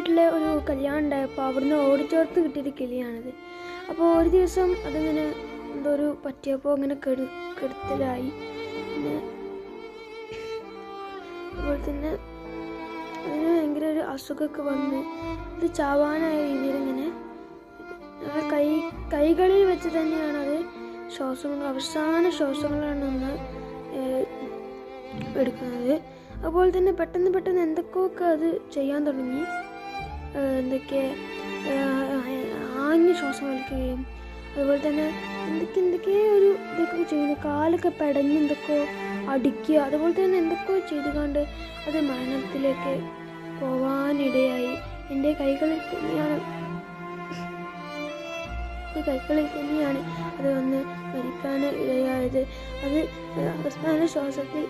വീട്ടിൽ ഒരു കല്യാണം ഉണ്ടായപ്പോൾ അവിടുന്ന് ഓടിച്ചോർത്ത് കിട്ടിയൊരു കിളിയാണത്. അപ്പോൾ ഒരു ദിവസം അതിങ്ങനെ എന്തോ ഒരു പറ്റിയപ്പോൾ ഇങ്ങനെ കെടുത്തലായി. പിന്നെ അതുപോലെ തന്നെ അതിന് ഭയങ്കര ഒരു അസുഖമൊക്കെ വന്ന് ഇത് ചാവാനായ രീതിയിൽ ഇങ്ങനെ കൈകളിൽ വെച്ച് തന്നെയാണ് അത് അവസാന ശ്വാസങ്ങളാണ് ഒന്ന് എടുക്കുന്നത്. അതുപോലെ തന്നെ പെട്ടെന്ന് എന്തൊക്കെയൊക്കെ അത് ചെയ്യാൻ തുടങ്ങി. എന്തൊക്കെ ആഞ്ഞ് ശ്വാസം വലിക്കുകയും അതുപോലെ തന്നെ എന്തൊക്കെയോ ഒരു ഇതൊക്കെ ചെയ്യുന്നു. കാലൊക്കെ പെടഞ്ഞ് എന്തൊക്കെയോ അടിക്കുക, അതുപോലെ തന്നെ എന്തൊക്കെയോ ചെയ്തുകൊണ്ട് അത് മരണത്തിലേക്ക് പോവാനിടയായി. എൻ്റെ കൈകളിൽ തന്നെയാണ് അത് വന്ന് മരിക്കാൻ ഇടയായത്. അത് അവസാന ശ്വാസത്തിൽ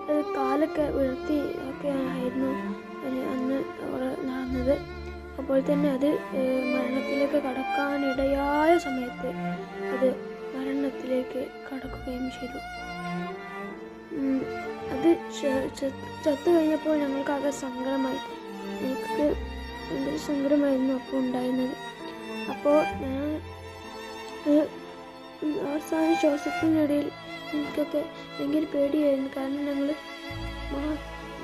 അത് കാലൊക്കെ ഉയർത്തി ഒക്കെ ആയിരുന്നു അന്ന് അവിടെ നടന്നത്. അപ്പോൾ തന്നെ അത് മരണത്തിലേക്ക് കടക്കാനിടയായ സമയത്ത് അത് മരണത്തിലേക്ക് കടക്കുകയും ചെയ്തു. അത് ചത്തു കഴിഞ്ഞപ്പോൾ ഞങ്ങൾക്കാകെ സങ്കടമായി. എനിക്ക് ഭയങ്കര സങ്കടമായിരുന്നു അപ്പോൾ ഉണ്ടായിരുന്നത്. അപ്പോൾ ഞാൻ അവസാന ശ്വാസത്തിനിടയിൽ എനിക്കൊക്കെ ഭയങ്കര പേടിയായിരുന്നു. കാരണം ഞങ്ങൾ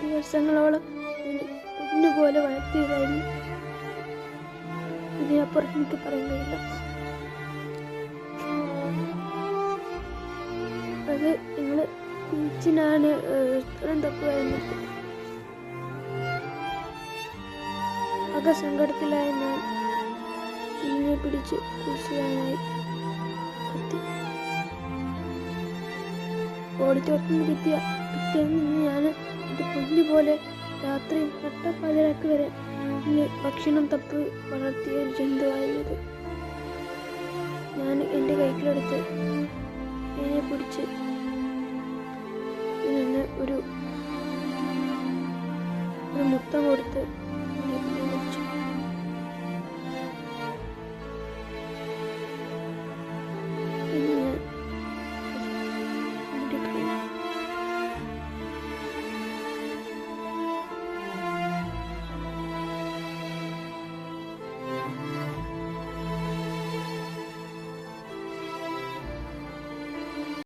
ദിവസങ്ങളോളം പൊന്നുപോലെ വളർത്തിയതായിരുന്നു. ഇതിനപ്പുറം എനിക്ക് പറയാൻ കഴിയില്ല. അത് ഞങ്ങൾ ബീച്ചിനാണ് ഇത്രയും തപ്പുമായിരുന്നു. ആകെ സങ്കടത്തിലായ ഞാൻ ഇതിനെ പിടിച്ച് കുറിച്ചാനായി കത്തി. ഓടിച്ചോർത്തുനിന്ന് കിട്ടിയ പിറ്റേന്ന് ഞാൻ ഇത് പൊന്നുപോലെ രാത്രി നട്ടപ്പാതിരാക്ക് വരെ ഭക്ഷണം തപ്പി വളർത്തിയ ഒരു ജന്തുവായിരുന്നത്. ഞാൻ എൻ്റെ കൈക്കിലെടുത്ത് ഇതിനെ പിടിച്ച് ഇതിന് ഒരു മുത്തം കൊടുത്തു.